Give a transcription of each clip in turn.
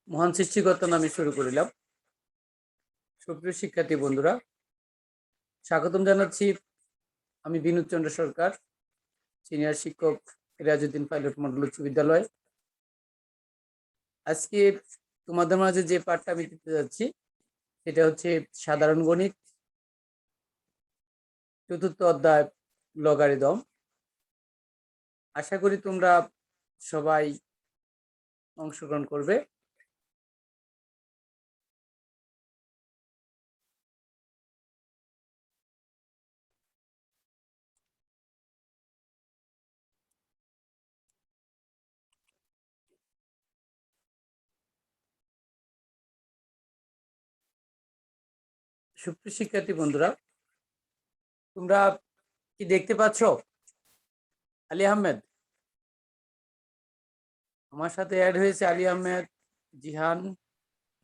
মহান সৃষ্টিকর্তা নামে শুরু করিলাম। সুপ্রিয় শিক্ষার্থী বন্ধুরা, স্বাগতম জানাচ্ছি। আমি বিনোদ চন্দ্র সরকার, সিনিয়র শিক্ষক, রিয়াজউদ্দিন পাইলট মডেল উচ্চ বিদ্যালয়। আজকে তোমাদের মাঝে যে পাঠটা আমি দিতে যাচ্ছি সেটা হচ্ছে সাধারণ গণিত, চতুর্থ অধ্যায় লগারিদম। আশা করি তোমরা সবাই অংশগ্রহণ করবে। সুপ্রিয় শিক্ষার্থী বন্ধুরা, তোমরা কি দেখতে পাচ্ছ? আলী আহমেদ আমার সাথে অ্যাড হয়েছে, আলী আহমেদ, জিহান,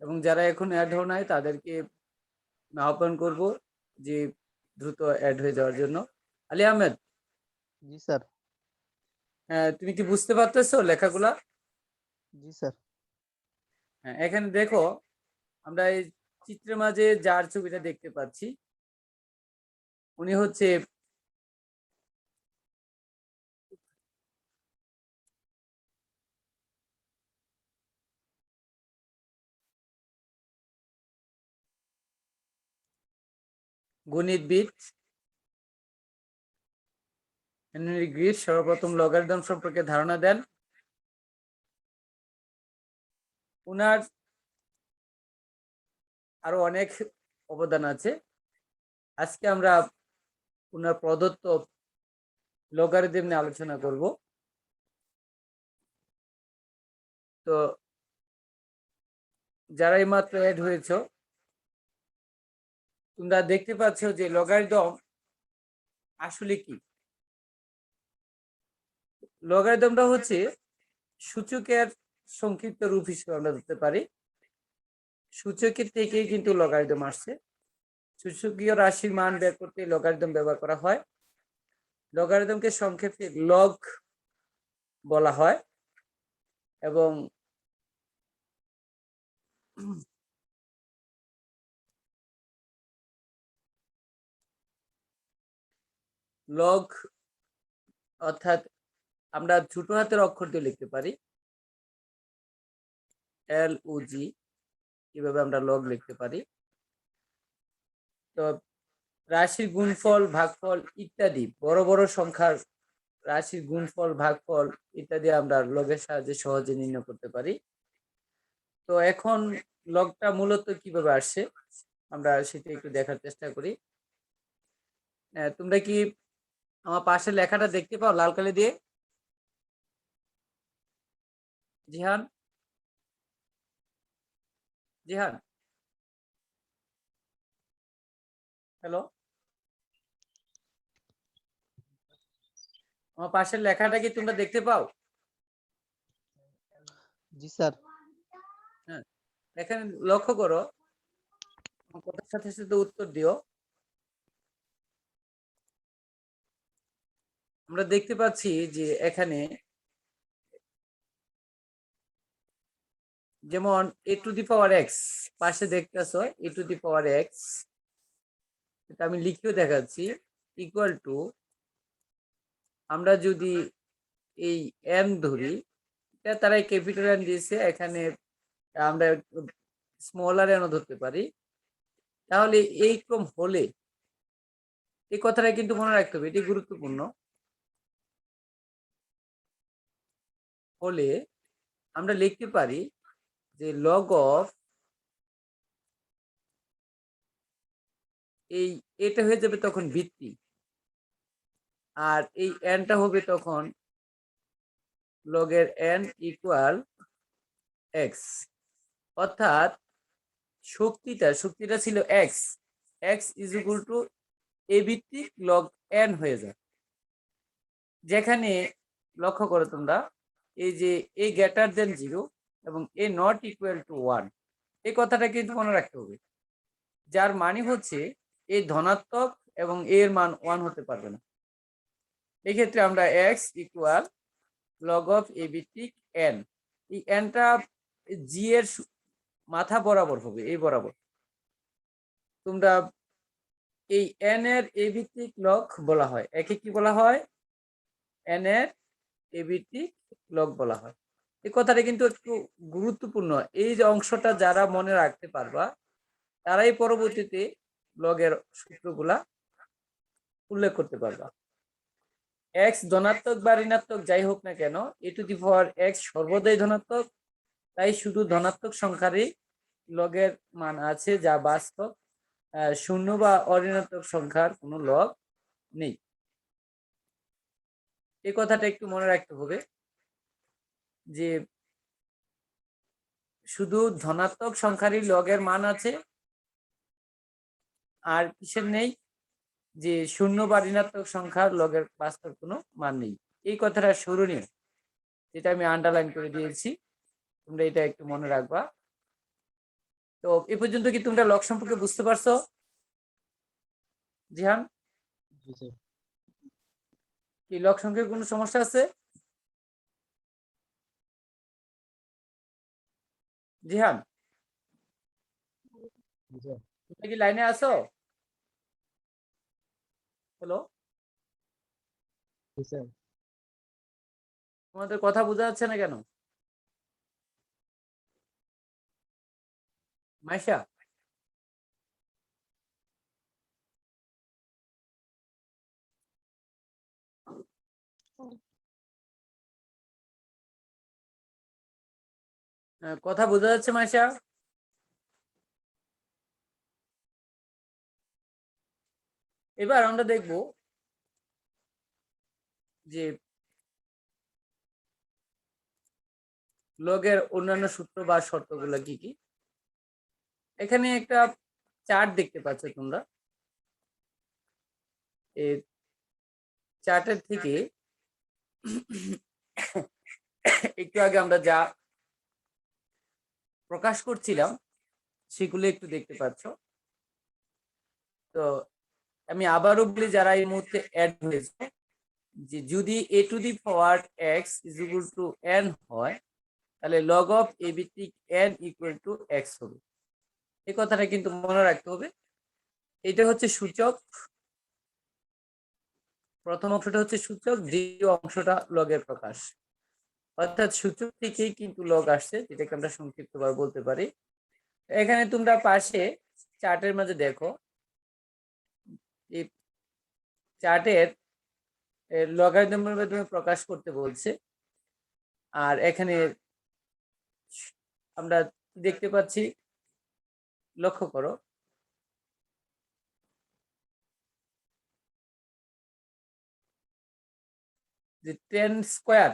এবং যারা এখন অ্যাড হও নাই তাদেরকে আহ্বান করব যে দ্রুত অ্যাড হয়ে যাওয়ার জন্য। আলী আহমেদ, জি স্যার। তুমি কি বুঝতে পারতেছো লেখাগুলা? জি স্যার। হ্যাঁ, এখানে দেখো, আমরা এই চিত্রের মাঝে যার ছবিটা দেখতে পাচ্ছি উনি হচ্ছে গণিতবিদ হেনরি গ্রিস। সর্বপ্রথম লগারিদম সম্পর্কে ধারণা দেন। উনার আরো অনেক অবদান আছে। আজকে আমরা উনার প্রদত্ত লগারিদম নিয়ে আলোচনা করব। তো যারা এই মাত্র অ্যাড হয়েছ, তোমরা দেখতে পাচ্ছ যে লগারিদম আসলে কি। লগারিদমটা হচ্ছে সূচকের সংক্ষিপ্ত রূপ হিসেবে আমরা ধরতে পারি। সূচকের থেকে কিন্তু লগারিদম আসছে। সূচকীয় রাশির মান বের করতে লগারিদম ব্যবহার করা হয়। লগারিদমকে সংক্ষেপে লগ বলা হয় এবং লগ অর্থাৎ আমরা ছোট হাতের অক্ষর দিয়ে লিখতে পারি, LOG, এভাবে আমরা লগ লিখতে পারি। তো রাশির গুণফল, ভাগফল ইত্যাদি বড় বড় সংখ্যার রাশির গুণফল, ভাগফল ইত্যাদি আমরা লগের সাহায্যে সহজে নির্ণয় করতে পারি। তো এখন লগটা মূলত কিভাবে আসছে আমরা সেটা একটু দেখার চেষ্টা করি। তোমরা কি আমার পাশের লেখাটা দেখতে পাও লাল কালি দিয়ে? জিহান, জিহান, হ্যালো, আমার পাশের লেখাটা কি তোমরা দেখতে পাও? জি স্যার। হ্যাঁ, এখানে লক্ষ্য করো, কথার সাথে সাথে উত্তর দিও। আমরা দেখতে পাচ্ছি যে এখানে যেমন a⁴x পাশে দেখতেছো, a⁴x, এটা আমি লিখেও দেখাচ্ছি, ইকুয়াল টু, আমরা যদি এই n ধরি, এটা তারাই ক্যাপিটাল N দিয়েছে, এখানে আমরা স্মলার n ধরতে পারি। তাহলে এই ক্রম হলে, এই কথাটা কিন্তু মনে রাখতে হবে, এটি গুরুত্বপূর্ণ। হলে আমরা লিখতে পারি যে লগ অফ, এই এটা হয়ে যাবে তখন ভিত্তি, আর এই nটা হবে তখন লগের n ইকুয়াল x। অর্থাৎ শক্তিটা ছিল x is equal two a ভিত্তিক লগ n হয়ে যায়। যেখানে লক্ষ্য করো তোমরা, এই যে a গ্রেটার দেন 0 এবং a নট ইকুয়াল টু 1, এই কথাটা কিন্তু মনে রাখতে হবে। যার মানে হচ্ছে a ধনাত্মক এবং a এর মান 1 হতে পারবে না। এক্ষেত্রে আমরা x equal log of a ভিত্তিক n, এই nটা g এর মাথা বরাবর হবে, এই বরাবর। তোমরা এই n এর a ভিত্তিক লগ বলা হয়, একে কি বলা হয়? n এর a ভিত্তিক লগ বলা হয়। এই কথাটা কিন্তু একটু গুরুত্বপূর্ণ। এই যে অংশটা যারা মনে রাখতে পারবা তারাই পরবর্তীতে লগের সূত্রগুলা উল্লেখ করতে পারবা। এক্স ধনাত্মক বা ঋণাত্মক যাই হোক না কেন, e⁴x সর্বদাই ধনাত্মক। তাই শুধু ধনাত্মক সংখ্যারই লগের মান আছে, যা বাস্তব। শূন্য বা অঋণাত্মক সংখ্যার কোনো লগ নেই। এই কথাটা একটু মনে রাখতে হবে যে শুধু ধনাত্মক সংখ্যারই লগের মান আছে, আর কিসের নেই? যে শূন্য বা ঋণাত্মক সংখ্যার লগের বাস্তব কোনো মান নেই। এই কথাটা স্মরণীয়, যেটা আমি আন্ডারলাইন করে দিয়েছি, তোমরা এটা একটু মনে রাখবা। তো এ পর্যন্ত কি তোমরা লগ সম্পর্কে বুঝতে পারছো? জিহান, জি স্যার। কি লগ সংখ্যার কোনো সমস্যা আছে? জিহান, জি স্যার। তুমি কি লাইনে আছো? হ্যালো, জি স্যার। তোমাদের কথা বোঝা যাচ্ছে না কেন? মাইশা, কথা বোঝা যাচ্ছে মাইশা? এবার আমরা দেখব যে লগের অন্যান্য সূত্র বা শর্তগুলো কি কি। এখানে একটা চার্ট দেখতে পাচ্ছ তোমরা। এই চার্টের থেকে একটু আগে আমরা যা প্রকাশ করছিলাম সেগুলো একটু দেখতে পাচ্ছ। তো আমি আবারও বলি, যারা এই মুহূর্তে অ্যাড হয়েছে, যে যদি a⁴x n হয়, তাহলে লগ অফ a ভিত্তিক n = x হবে। এই কথাটা কিন্তু মনে রাখতে হবে। এটা হচ্ছে সূচক, প্রথম অংশটা হচ্ছে সূচক, দ্বিতীয় অংশটা লগের প্রকাশ। অর্থাৎ সূচক থেকেই কিন্তু লগ আসছে, যেটাকে আমরা সংক্ষিপ্তভাবে বলতে পারি। এখানে তোমরা পাশে চার্টের মাঝে দেখো, এই চার্টের লগারিদমের মাধ্যমে প্রকাশ করতে বলছে। আর এখানে আমরা দেখতে পাচ্ছি, লক্ষ্য করো, যে 10²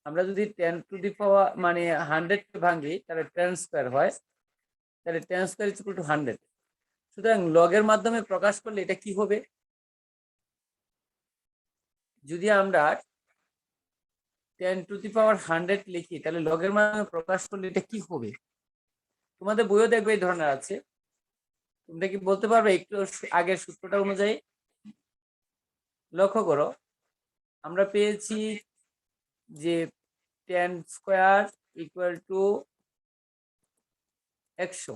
আমরা যদি 10⁴ মানে 100 ভাঙি, তাহলে 10² হয়, তাহলে 10² = 100। সুতরাং লগের মাধ্যমে প্রকাশ করলে এটা কি হবে? যদি আমরা 10⁻100 লিখি, তাহলে লগের মাধ্যমে প্রকাশ করলে এটা কি হবে? তোমাদের বইও দেখবে এই ধরনের আছে। তোমরা কি বলতে পারবে একটু আগের সূত্রটা অনুযায়ী? লক্ষ্য করো, আমরা পেয়েছি যে 10² = 100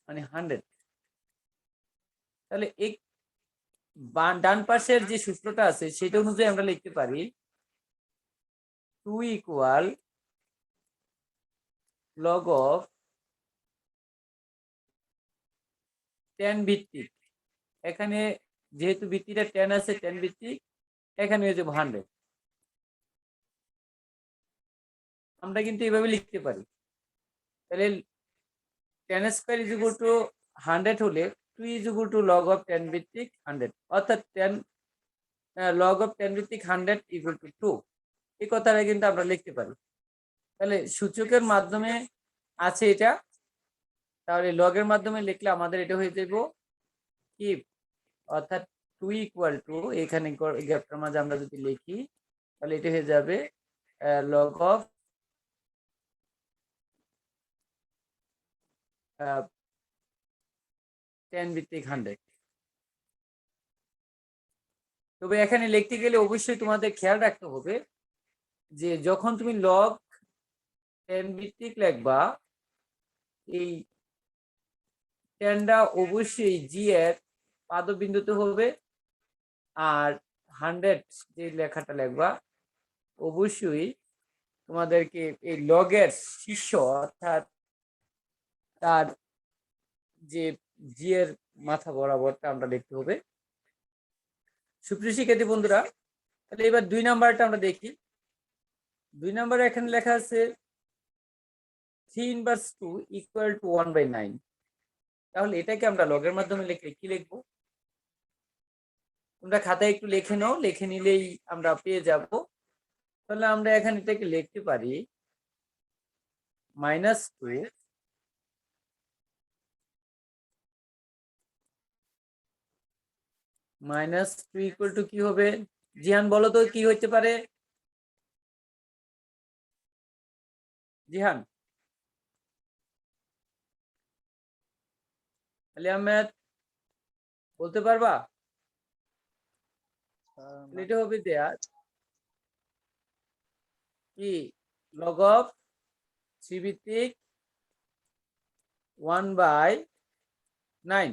মানে 100। তাহলে এই ডান পাশের যে সূত্রটা আছে সেটা অনুযায়ী আমরা লিখতে পারি 2 = log of 10 ভিত্তিক। এখানে যেহেতু ভিত্তিটা 10 আছে, 10 ভিত্তিক, এখানে হয়ে যাবে 100। আমরা কিন্তু এভাবে লিখতে পারি। তাহলে 10² = 100 হলে 2 = log of 10 ভিত্তিক 100, অর্থাৎ 10 log of 10 ভিত্তিক 100 = 2। এই কথাটা কিন্তু আমরা লিখতে পারি। তাহলে সূচকের মাধ্যমে আছে এটা, তাহলে লগের মাধ্যমে লিখলে আমাদের এটা হয়ে যাবে কি, অর্থাৎ 2 = এখানে গ্যাপটার মাঝে আমরা যদি লিখি, তাহলে এটা হয়ে যাবে log of 10 ভিত্তিক 100। তবে এখানে লিখতে গেলে অবশ্যই তোমাদের খেয়াল রাখতে হবে যে যখন তুমি log 10 ভিত্তিক লিখবা, এই টেনটা অবশ্যই জি এর পাদবিন্দুতে হবে, আর 100 যে লেখাটা লিখবা অবশ্যই তোমাদেরকে এই লগের শীর্ষ অর্থাৎ তার যে জি এর মাথা বরাবরটা আমরা লিখতে হবে। সুপ্রিয় শিক্ষার্থী বন্ধুরা, তাহলে এবার 2 নাম্বারটা আমরা দেখি। 2 নাম্বারে এখানে লেখা আছে 3/2 = 1/9। তাহলে এটাকে আমরা লগের মাধ্যমে লিখলে কি লিখবো? তোমরা খাতায় একটু লিখে নাও, লিখে নিলেই আমরা পেয়ে যাব। তাহলে আমরা এখানে এটাকে লিখতে পারি -2 = কি হবে? জিহান বলো তো কি হইতে পারে? জিহান, আলী আহমেদ বলতে পারবা? এটা হবে দেয়া কি লগ অফ 3 ভিত্তিক 1/9।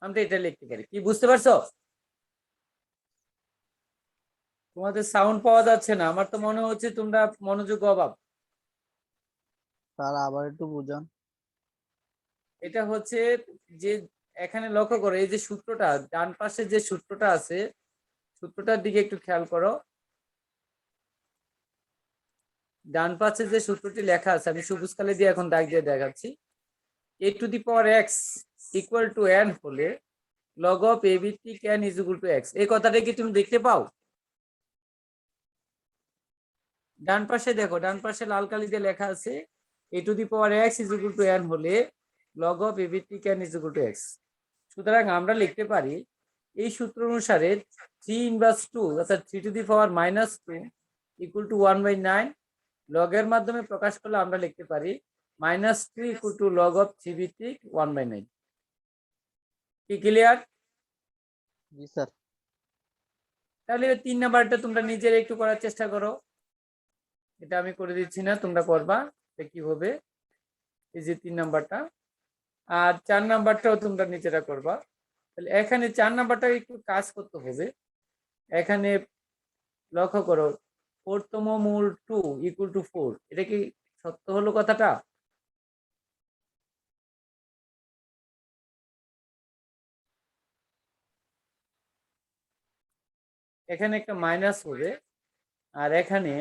আমরা এটা লিখতে পারি। কি বুঝতে পারছো? তোমাদের সাউন্ড পাওয়া যাচ্ছে না, আমার তো মনে হচ্ছে তোমরা মনোযোগ অভাব। স্যার আবার একটু বুঝান। এটা হচ্ছে যে এখানে লক্ষ্য করো, এই যে সূত্রটা ডান পাশে যে সূত্রটা আছে, সূত্রটার দিকে একটু খেয়াল করো। ডান পাশে যে সূত্রটি লেখা আছে, আমি সবুজ কালি দিয়ে এখন দাগ দিয়ে দেখাচ্ছি। a⁴x = n হলে log of a ভিত্তিক n = x। এই কথাটা কি তুমি দেখতে পাও? ডান পাশে দেখো, ডান পাশে লাল কালি দিয়ে লেখা আছে a⁴x = n হলে log of a ভিত্তিক n = x। সুতরাং আমরা লিখতে পারি এই সূত্র অনুসারে 3/2 অর্থাৎ 3⁻² = 1/9 লগের মাধ্যমে প্রকাশ করলে আমরা লিখতে পারি -3 = log of 3 ভিত্তিক 1/9। কি ক্লিয়ার? জি স্যার। তাহলে 3 নাম্বারটা তোমরা নিজেরা একটু করার চেষ্টা করো। এটা আমি করে দিচ্ছি না, তোমরা করবা। কি হবে এই যে 3 নাম্বারটা, আর 4 নাম্বারটাও তোমরা নিজেরা করবা। তাহলে এখানে 4 নাম্বারটা একটু কাজ করতে হবে। এখানে লক্ষ্য করো 4তম মূল 2 = 4। এটা কি সত্য হলো কথাটা? এখানে একটা মাইনাস হবে, আর এখানে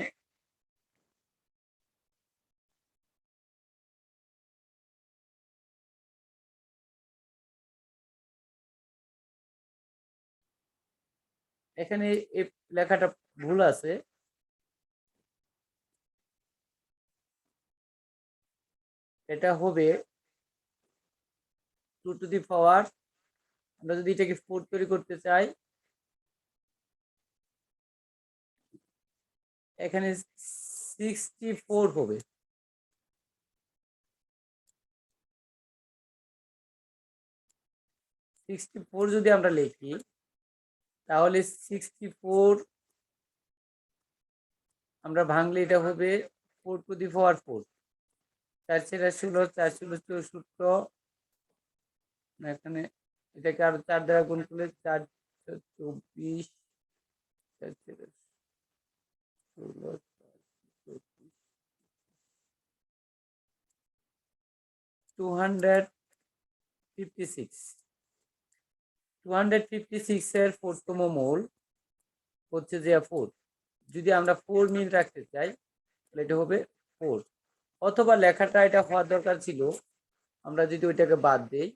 এখানে এই লেখাটা ভুল আছে। এটা হবে 2⁻, আমরা যদি এটাকে 4 তৈরি করতে চাই, এখানে 64 হবে। 64 যদি আমরা লিখি তাহলে 64 আমরা ভাঙলে এটা হবে 4⁴। 4 × 16, 4 × 64, এখানে এটাকে আরো 4 দ্বারা গুণ করলে 4 × 24, 4 × 16, 256। 256 এর 4তম মূল হচ্ছে যে 4। যদি আমরা 4 মিল রাখতে চাই তাহলে এটা হবে 4, অথবা লেখাটা এটা হওয়ার দরকার ছিল, আমরা যদি ওইটাকে বাদ দেই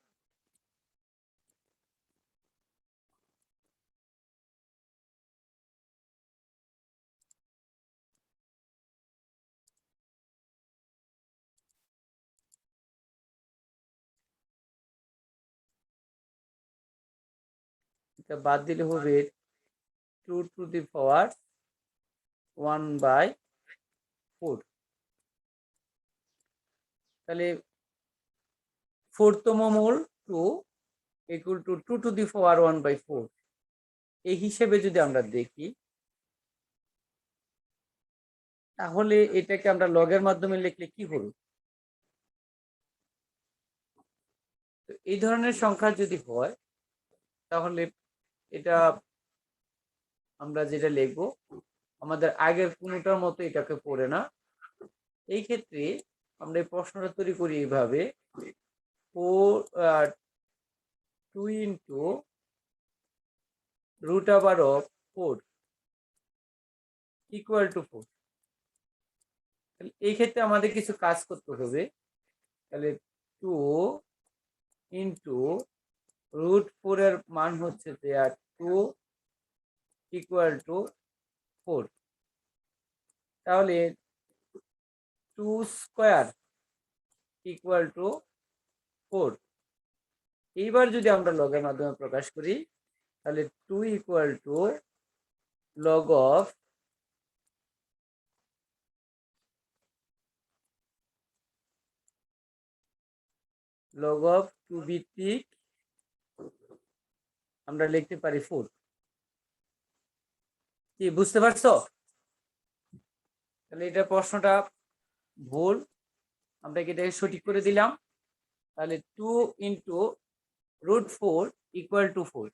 এটা বাদ দিলে হবে 2⁴ তাহলে 4তম মূল 2 = 2⁴ এই হিসেবে যদি আমরা দেখি তাহলে এটাকে আমরা লগের মাধ্যমে লিখলে কি হবে? এই ধরনের সংখ্যা যদি হয় তাহলে এটা আমরা যেটা লিখবো আমাদের আগের কোনোটার মতো এটাকে পড়ে না। এই ক্ষেত্রে আমরা এই প্রশ্নটা তৈরি করি এইভাবে, 2 into root over of 4 equal to 4। এই ক্ষেত্রে আমাদের কিছু কাজ করতে হবে। তাহলে 2 ইন্টু রুট 4 এর মান হচ্ছে 2 ইকুয়াল টু 4। তাহলে 2 স্কোয়ার ইকুয়াল টু 4। এইবার যদি আমরা লগের মাধ্যমে প্রকাশ করি তাহলে 2 equal to log of log of 2 ভিত্তিক আমরা লিখতে পারি 4। কি বুঝতে পারছো? তাহলে এটা প্রশ্নটা ভুল, আমরা এটাকে সঠিক করে দিলাম। তাহলে 2 ইন্টু রুট 4 ইকুয়াল টু 4।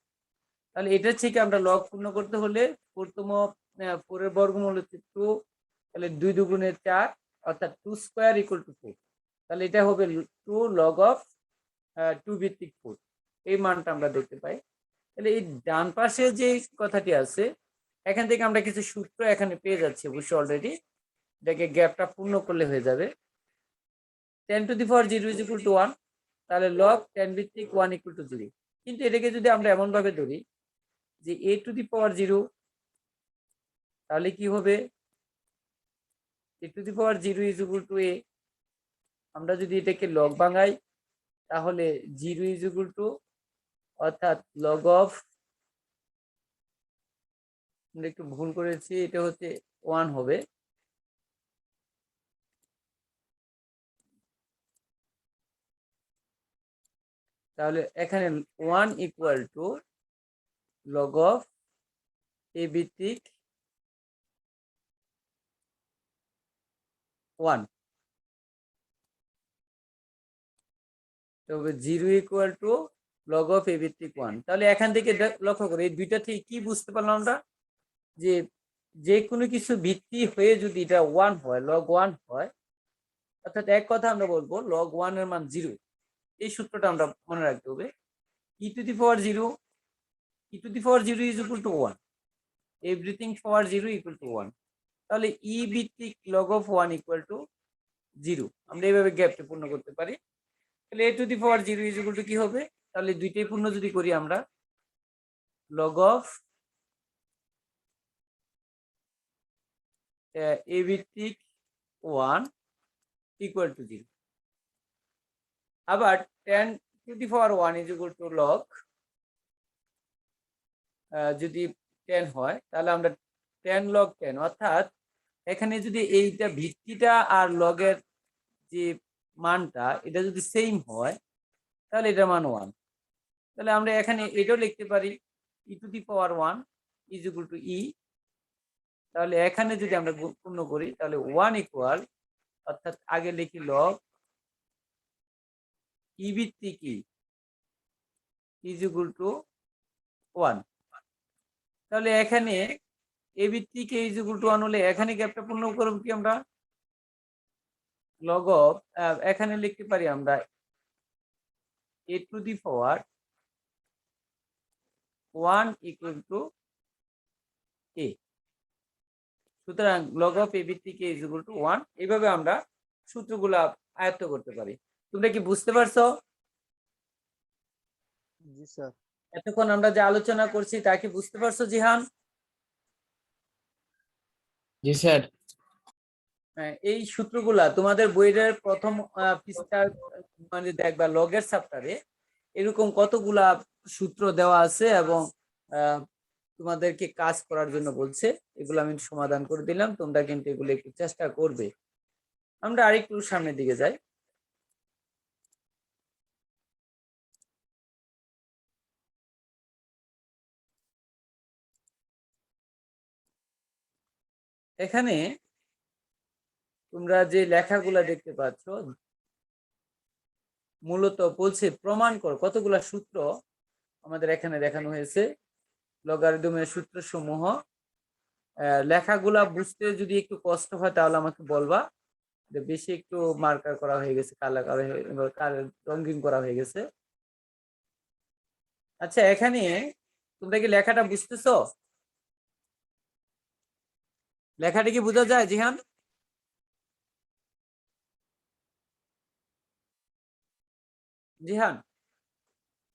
তাহলে এটা থেকে আমরা লগ পূর্ণ করতে হলে 4 এর বর্গমূল হচ্ছে 2, তাহলে 2 দুগুণে 4 অর্থাৎ 2 স্কোয়ার ইকুয়াল টু 4। তাহলে এটা হবে 2 লগ অফ 2 ভিত্তিক 4। এই মানটা আমরা দেখতে পাই। তাহলে এই ডান পাশে যে কথাটি আছে এখান থেকে আমরা কিছু সূত্র এখানে পেয়ে যাচ্ছি অবশ্য অলরেডি, এটাকে গ্যাপটা পূর্ণ করলে হয়ে যাবে। 10 two the power 0 is equal two 1, তাহলে লগ 10 ভিত্তিক 1 ইকুয়াল টু 0। কিন্তু এটাকে যদি আমরা এমন ভাবে ধরি যে a টু দি পাওয়ার 0, তাহলে কি হবে a two the power 0 is equal two a। আমরা যদি এটাকে লগ ভাঙাই তাহলে 0 ইজ ইকুয়াল টু অর্থাৎ লগ অফ, আমরা একটু ভুল করেছি, এটা হচ্ছে 1 হবে। তাহলে এখানে 1 equal to log of a ভিত্তিক 1, তবে 0 equal to log of a ভিত্তিক 1। তাহলে এখান থেকে লক্ষ্য করে এই দুইটা থেকে কি বুঝতে পারলাম আমরা, যে যে কোনো কিছু ভিত্তি হয়ে যদি এটা 1 হয়, লগ 1 হয়, অর্থাৎ এক কথা আমরা বলবো লগ 1 এর মান 0। এই সূত্রটা আমরা মনে রাখতে হবে। e two the power 0, e two the power 0 is equal two 1, everything power 0 equal to 1। তাহলে e ভিত্তিক লগ অফ 1 ইকুয়াল টু 0। আমরা এইভাবে গ্যাপটা পূর্ণ করতে পারি। তাহলে a two the power 0 is equal two কি হবে, তাহলে দুইটাই পূর্ণ যদি করি আমরা, লগ অফ a ভিত্তিক 1 ইকুয়াল টু 0। আবার 10 two the power 1 is equal to log, যদি 10 হয় তাহলে আমরা 10 লগ 10, অর্থাৎ এখানে যদি এইটা ভিত্তিটা আর লগের যে মানটা এটা যদি সেম হয় তাহলে এটা মান 1। তাহলে আমরা এখানে এটাও লিখতে পারি e two the power 1 is equal two e। তাহলে এখানে যদি আমরা পূর্ণ করি তাহলে 1 ইকুয়াল, অর্থাৎ আগে লিখি লগ e ভিত্তিক e ইজ ইকুয়াল টু 1। তাহলে এখানে a ভিত্তিক e ইজ ইকুয়াল টু 1 হলে এখানে গ্যাপটা পূর্ণ করব কি আমরা, লগ অফ, এখানে লিখতে পারি আমরা a two the power 1 equal to a। সুতরাং লগ অফ a ভিত্তিক a ইজ ইকুয়াল টু 1। এইভাবে আমরা সূত্রগুলা আয়ত্ত করতে পারি। তোমরা কি বুঝতে পারছো? জি স্যার। এতক্ষণ আমরা যে আলোচনা করছি তা কি বুঝতে পারছো জিহান? জি স্যার। হ্যাঁ, এই সূত্রগুলা তোমাদের বইয়ের প্রথম পৃষ্ঠা মানে দেখবা লগের চ্যাপ্টারে এরকম কতগুলা সূত্র দেওয়া আছে এবং তোমাদেরকে কাজ করার জন্য বলছে, এগুলো আমি সমাধান করে দিলাম, তোমরা কিন্তু এগুলো একটু চেষ্টা করবে। আমরা আরেকটু সামনের দিকে যাই। এখানে তোমরা যে লেখাগুলা দেখতে পাচ্ছ মূলত বলছে প্রমাণ কর, কতগুলা সূত্র আমাদের এখানে দেখানো হয়েছে লগারিদমের সূত্র সমূহ। লেখাগুলা বুঝতে যদি একটু কষ্ট হয় তাহলে আমাকে বলবা, যে বেশি একটু মার্কার করা হয়ে গেছে, কালার রঙিন করা হয়ে গেছে। আচ্ছা, এখানে তোমরা কি লেখাটা বুঝতেছো? লেখাটা কি বোঝা যায় জিহান? জিহান?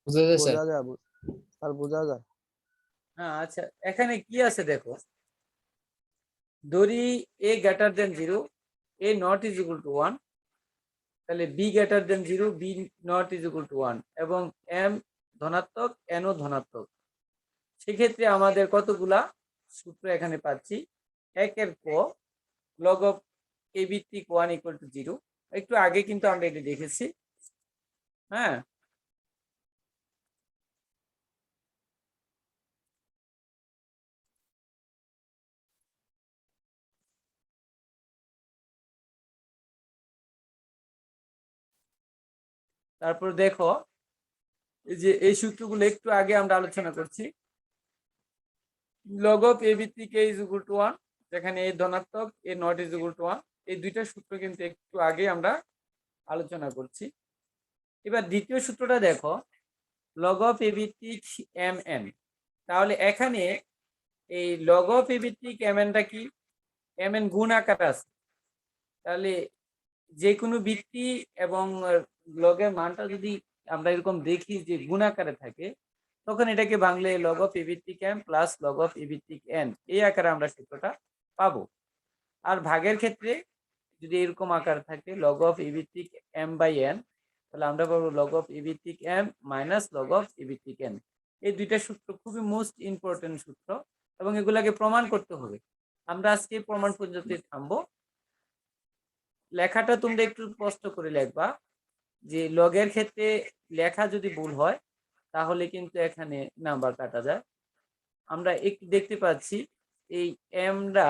বুঝা যায় স্যার। বোঝা যায় স্যার, বোঝা যায়। হ্যাঁ, আচ্ছা, এখানে কি আছে দেখো। ধরি a greater than 0, a not is equal two 1, তাহলে b greater than 0, b not is equal two 1, এবং m ধনাত্মক, n ও ধনাত্মক। সেক্ষেত্রে আমাদের কতগুলা সূত্র এখানে পাচ্ছি। একের ক লগ অফ a ভিত্তিক 1 ইকুয়াল টু 0, একটু আগে কিন্তু আমরা এটা দেখেছি। হ্যাঁ, তারপর দেখো এই যে এই সূত্রগুলো একটু আগে আমরা আলোচনা করছি। লগ অফ এ ভিত্তিক এ ইজ ইকুয়াল টু 1, যেখানে এ ধনাত্মক, এ নট ইজ ইকুয়াল টু 1, এই দুইটা সূত্র কিন্তু একটু আগে আমরা আলোচনা করছি। এবার দ্বিতীয় সূত্রটা দেখো, লগ অফ এ ভিত্তিক এম এন। তাহলে এখানে এই লগ অফ এ ভিত্তিক এম এনটা কি? এম এন গুণ আকার আছে, তাহলে যে কোনো ভিত্তি এবং লগের মানটা যদি আমরা এরকম দেখি যে গুণ আকারে থাকে, তখন এটাকে ভাঙলে লগ অফ এ ভিত্তিক M plus log of A ভিত্তিক এন, এই আকারে আমরা সূত্রটা পাবো। আর ভাগের ক্ষেত্রে যদি এরকম আকার থাকে লগ অফ এ ভিত্তিক এম বাই এন, তাহলে আমরা পাবো লগ অফ এ ভিত্তিক M minus log of A ভিত্তিক এন। এই দুইটা সূত্র খুবই মোস্ট ইম্পর্টেন্ট সূত্র, এবং এগুলাকে প্রমাণ করতে হবে। আমরা আজকে প্রমাণ পদ্ধতি থামবো। লেখাটা তোমরা একটু স্পষ্ট করে লিখবা, যে লগের ক্ষেত্রে লেখা যদি ভুল হয় তাহলে কিন্তু এখানে নাম্বার কাটা যায়। আমরা একটু দেখতে পাচ্ছি এই এমটা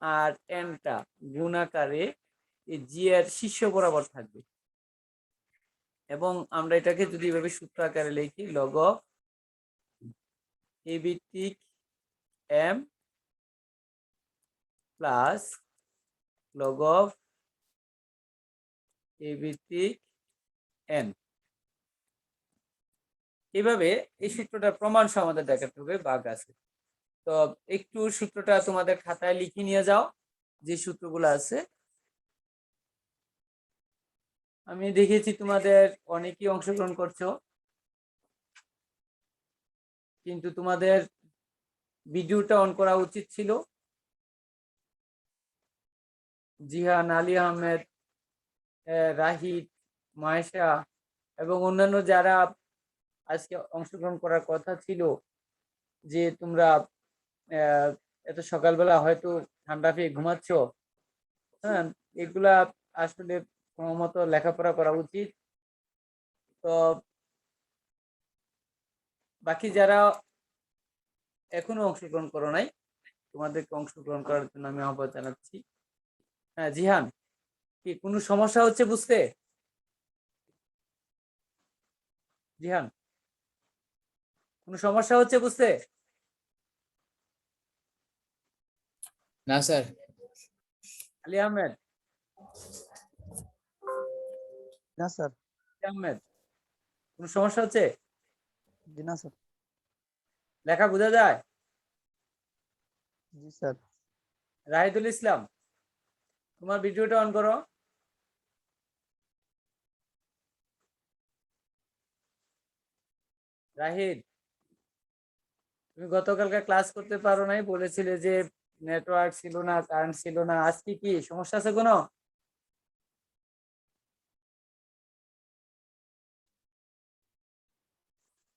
আর এনটা গুণাকারে এই জি এর শীর্ষ বরাবর থাকবে, এবং আমরা এটাকে যদি এভাবে সূত্র আকারে লিখি লগ অফ এ ভিত্তিক M plus log of A ভিত্তিক এন, এইভাবে এই সূত্রটা প্রমাণ সহ আমাদের দেখাতে হবে বাগ আছে। তো একটু সূত্রটা তোমাদের খাতায় লিখে নিয়ে যাও, যে সূত্রগুলো আছে। আমি দেখেছি তোমাদের অনেকেই অংশগ্রহণ করছো, কিন্তু তোমাদের ভিডিওটা অন করা উচিত ছিল। জিহান, আলী আহমেদ, রাহিদ, মায়েশা এবং অন্যান্য যারা আজকে অংশগ্রহণ করার কথা ছিল, যে তোমরা এত সকালবেলা হয়তো ঠান্ডা পেয়ে ঘুমাচ্ছ। হ্যাঁ, এগুলা আসলে মতো লেখাপড়া করা উচিত। তো বাকি যারা এখনো অংশগ্রহণ করো নাই, তোমাদেরকে অংশগ্রহণ করার জন্য আমি আহ্বান জানাচ্ছি। হ্যাঁ জিহান, কি কোনো সমস্যা হচ্ছে বুঝতে? জিহান, কোনো সমস্যা হচ্ছে বুঝতে? না স্যার। আলী আহমেদ, না স্যার। আলী আহমেদ, কোনো সমস্যা হচ্ছে? জি না স্যার। লেখা বোঝা যায়? জি স্যার। রাহিদুল ইসলাম, তোমার ভিডিওটা অন করো। রাহিদ, তুমি গতকালকে ক্লাস করতে পারো নাই, বলেছিলে যে নেটওয়ার্ক ছিল না, কারেন্ট ছিল না। আজকে কি সমস্যা আছে কোনো?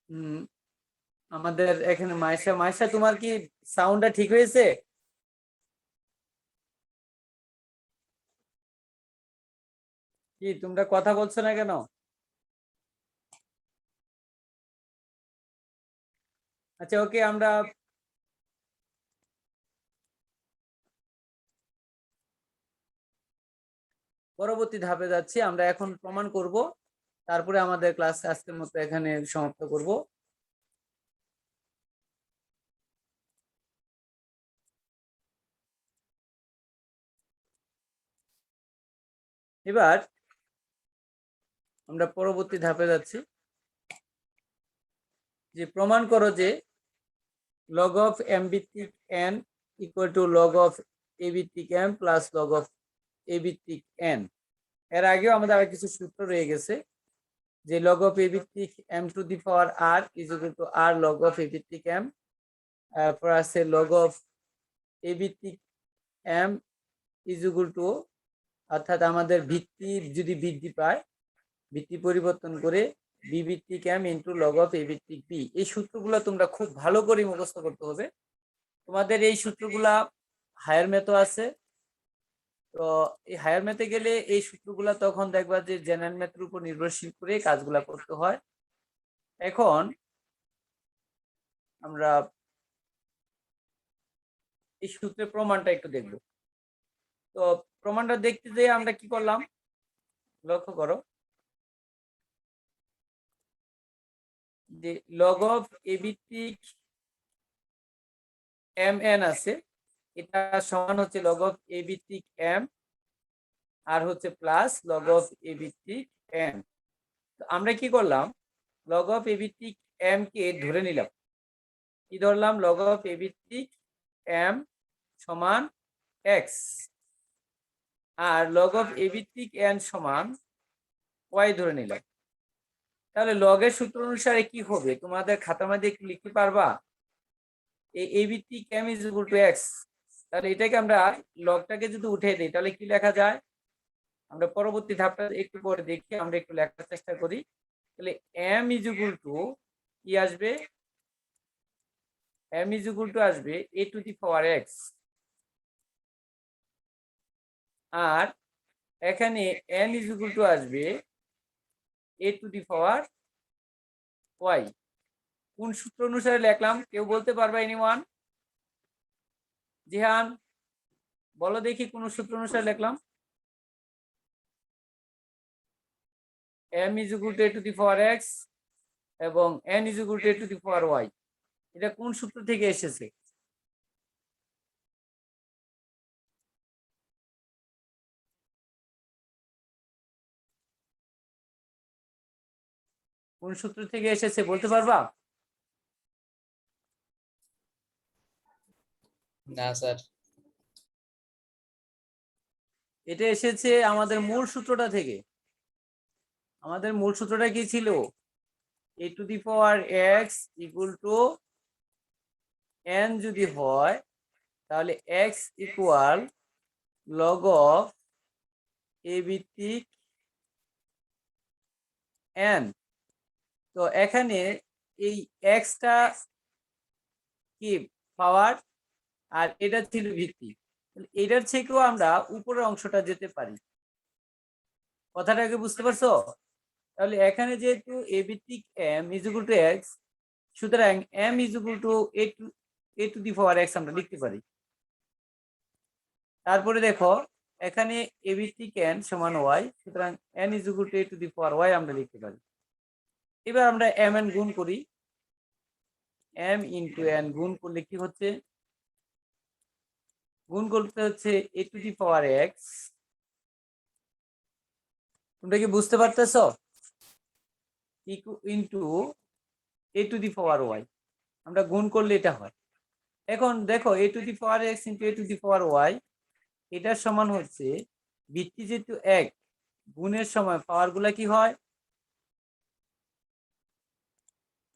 হম, আমাদের এখানে মাইশা, মাইশা তোমার কি সাউন্ডটা ঠিক হয়েছে? কি তোমরা কথা বলছো না কেন? আচ্ছা, ওকে, আমরা পরবর্তী ধাপে যাচ্ছি। আমরা এখন প্রমাণ করব তারপরে আমাদের ক্লাস আজকের মতো এখানে সমাপ্ত করব। এবার আমরা পরবর্তী ধাপে যাচ্ছি, যে প্রমাণ করো যে লগ অফ এম ভিত্তিক N equal to log of A ভিত্তিক M plus log of A ভিত্তিক এন। এর আগেও আমাদের আর কিছু সূত্র রয়ে গেছে, যে লগ অফ এ ভিত্তিক M to the power R is equal to R log of A ভিত্তিক এম, তারপর আছে লগ অফ এ ভিত্তিক এম ইজ ইকুয়াল টু, অর্থাৎ আমাদের ভিত্তি যদি বৃদ্ধি পায় ভিত্তি পরিবর্তন করে বি ভিত্তিক M into log of A ভিত্তিক বি। এই সূত্রগুলো তোমরা খুব ভালো করে মুখস্থ করতে হবে। তোমাদের এই সূত্রগুলা হায়ার ম্যাথও আছে, তো এই হায়ার ম্যাথে গেলে এই সূত্রগুলা তখন দেখবা যে জেনারেল ম্যাথের উপর নির্ভরশীল করে কাজগুলা করতে হয়। এখন আমরা এই সূত্রের প্রমাণটা একটু দেখব। তো প্রমাণটা দেখতে যেয়ে আমরা কি করলাম লক্ষ্য করো, যে লগ অফ এ ভিত্তিক এম এন আছে, এটা সমান হচ্ছে লগ অফ এ ভিত্তিক এম আর হচ্ছে প্লাস লগ অফ এ ভিত্তিক এম। আমরা কি করলাম, লগ অফ এ ভিত্তিক এম কে ধরে নিলাম, কি ধরলাম, লগ অফ এ ভিত্তিক এম সমান x R log of A ভিত্তিক এন সমান ওয়াই ধরে নিলাম। তাহলে লগের সূত্র অনুসারে কি হবে তোমাদের খাতার মধ্যে একটু লিখতে পারবা, এ ভিত্তিক M is equal to X. তাহলে এটাকে আমরা লগটাকে যদি উঠে দিই তাহলে কি লেখা যায়, আমরা পরবর্তী ধাপটা একটু পরে দেখি, আমরা একটু লেখার চেষ্টা করি। তাহলে এম ইজ ইকুয়াল টু কি আসবে, এম ইজ ইকুয়াল টু আসবে এ টু দি পাওয়ার এক্স, আর এখানে এন ইজ ইকুয়াল টু আসবে এ টু দি পাওয়ার ওয়াই। কোন সূত্র অনুসারে লিখলাম কেউ বলতে পারবে এনিওয়ান? জিহান বলো দেখি কোন সূত্র অনুসারে লিখলাম, M is equal to A to the power X এবং N is equal to A to the power Y. এটা কোন সূত্র থেকে এসেছে? কোন সূত্র থেকে এসেছে বলতে পারবা? না স্যার। এটা এসেছে আমাদের মূল সূত্রটা থেকে। আমাদের মূল সূত্রটা কি ছিল, A to the power X equal to N যদি হয় তাহলে X equal log of A ভিত্তিক এন। তো এখানে এই এক্সটা কি পাওয়ার আর এটা ছিল ভিত্তি, এটার থেকেও আমরা উপরের অংশটা যেতে পারি। কথাটাকে বুঝতে পারছো? তাহলে এখানে যেহেতু এ ভিত্তিক M is equal to X, সুতরাং M is equal to A to the power X আমরা লিখতে পারি। তারপরে দেখো এখানে এ ভিত্তিক এন সমান ওয়াই, সুতরাং N is equal to A to the power Y আমরা লিখতে পারি। এবার আমরা এম এন গুণ করি, এম ইন্টু এন গুণ করলে কি হচ্ছে, গুণ করতে হচ্ছে এ টু দি পাওয়ার এক্স, তোমরা কি বুঝতে পারতেছ, into A to the power Y, আমরা গুণ করলে এটা হয়। এখন দেখো A to the power X into A to the power Y, এটার সমান হচ্ছে ভিত্তি যেহেতু এক, গুণের সময় পাওয়ার গুলা কি হয়,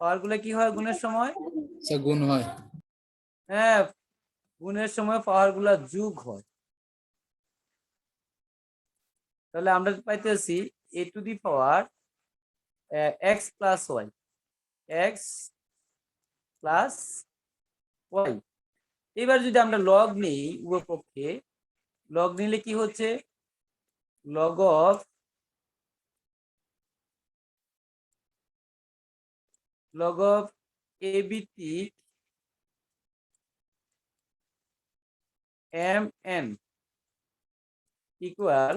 পাওয়ার গুলা কি হয় গুণের সময়, স্যার গুণ হয়। হ্যাঁ গুণের সময় পাওয়ার গুলা যোগ হয়। তাহলে আমরা পাইতেছি A to the power X plus Y, X plus Y. এবার যদি আমরা লগ নিই উভয় পক্ষে, লগ নিলে কি হচ্ছে, লগ অফ এ ভিত্তিক এম এন ইকুয়াল,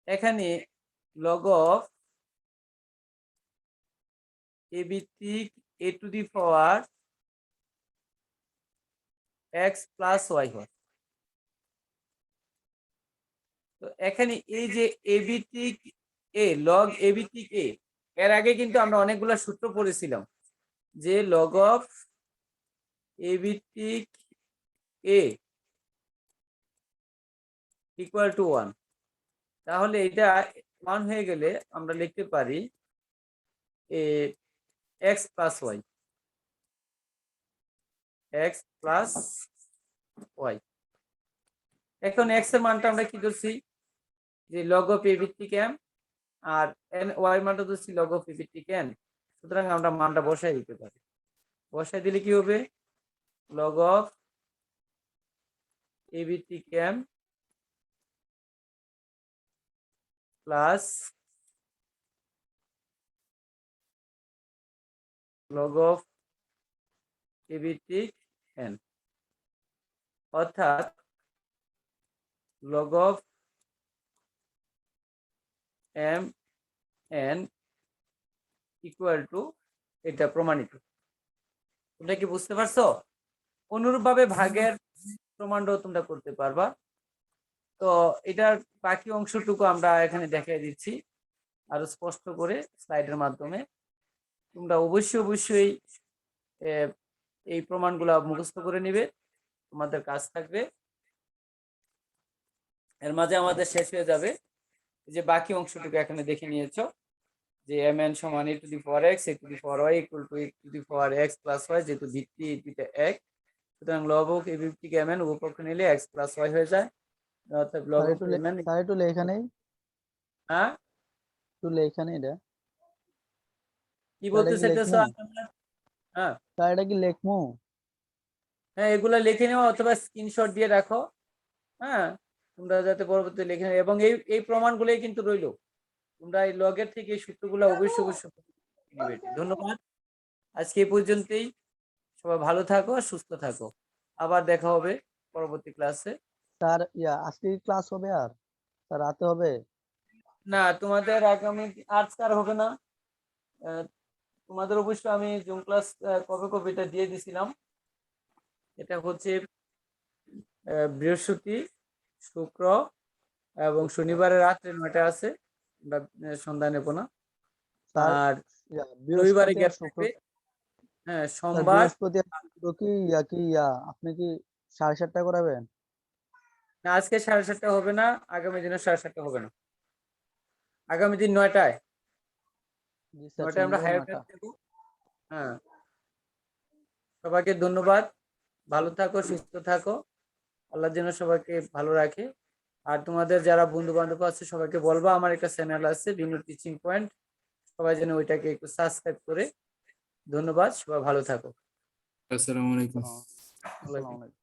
এখানে log of a ভিত্তিক a to the power x plus y হয়। তো এখানে এই যে a ভিত্তিক a log a ভিত্তিক a, এর আগে কিন্তু আমরা অনেকগুলো সূত্র পড়েছিলাম যে log of a ভিত্তিক a ইকুয়াল টু 1। তাহলে এটা 1 হয়ে গেলে আমরা লিখতে পারি x plus y, x plus y। এখন x এর মানটা আমরা কি ধরছি যে log of a ভিত্তিক m, আর y এর মানটা ধরছি log of a ভিত্তিক n। সুতরাং আমরা মানটা বসাই দিতে পারি। বসাই দিলে কি হবে log of a ভিত্তিক m plus log of a ভিত্তিক n, অর্থাৎ log of m n equal to, এটা প্রমাণিত। তোমরা কি বুঝতে পারছো? অনুরূপভাবে ভাগের প্রমাণটাও তোমরা করতে পারবা। তো এটার বাকি অংশটুকু আমরা এখানে দেখিয়ে দিচ্ছি আরো স্পষ্ট করে স্লাইডের মাধ্যমে। তোমরা অবশ্যই এই প্রমাণগুলো মুখস্থ করে নিবে, তোমাদের কাজ থাকবে। এর মাঝে আমাদের শেষ হয়ে যাবে যে বাকি অংশটুকু এখানে দেখে নিয়েছো যে mn সমান a to the power x a to the power y equal to a to the power x plus y, যেহেতু ভিত্তি দুইটা এক, সুতরাং log of a ভিত্তিক mn উপপক্ষ নিলে x plus y হয়ে যায়, অর্থাৎ log of mn। স্যার একটু লেখা নেই, হ্যাঁ একটু লেখা নেই এটা। কি বলতে চাইতেছো? হ্যাঁ স্যার এটা কি লেখমু? হ্যাঁ, এগুলা লিখে নেওয়া অথবা স্ক্রিনশট দিয়ে রাখো। হ্যাঁ, তোমরা যাতে পরবর্তীতে লিখে নেবে, এবং এই প্রমাণগুলোই কিন্তু রইলো। তোমরা এই লগের থেকে এই সূত্রগুলো অবশ্যই নিবে। ধন্যবাদ, আজকে এই পর্যন্তই। সবাই ভালো থাকো, সুস্থ থাকো। আবার দেখা হবে পরবর্তী ক্লাসে। স্যার আজকে ক্লাস হবে? আর স্যার রাতে হবে? না, তোমাদের আগামী আজকে আর হবে না। তোমাদের অবশ্যই আমি জুম ক্লাস কবে এটা দিয়ে দিছিলাম। এটা হচ্ছে বৃহস্পতি, শুক্র এবং শনিবারের রাত্রে 9টা আছে, আমরা সন্ধ্যা নেব না। স্যার আর রবিবারে বৃহস্পতি আর গ্যাপ শুক্র, থাকবে। হ্যাঁ, স্যার সোমবার। বৃহস্পতি আর শুক্র কি আপনি কি 7:30 করাবেন? না, আজকে 7:30 হবে না, আগামী দিনে 7:30 হবে না, আগামী দিন 9টায়। জি স্যার, 9টায় আমরা সন্ধ্যা হায়ার 9টা। দেবো। হ্যাঁ, সবাইকে ধন্যবাদ, ভালো থাকো, সুস্থ থাকো, আল্লাহ যেন সবাইকে ভালো রাখে। আর তোমাদের যারা বন্ধু বান্ধব আছে সবাইকে বলবা আমার একটা চ্যানেল আছে বিনু টিচিং পয়েন্ট, সবাই যেন ওইটাকে একটু সাবস্ক্রাইব করে। ধন্যবাদ, সবাই ভালো থাকো। আসসালামু আলাইকুম। আসসালামু আলাইকুম।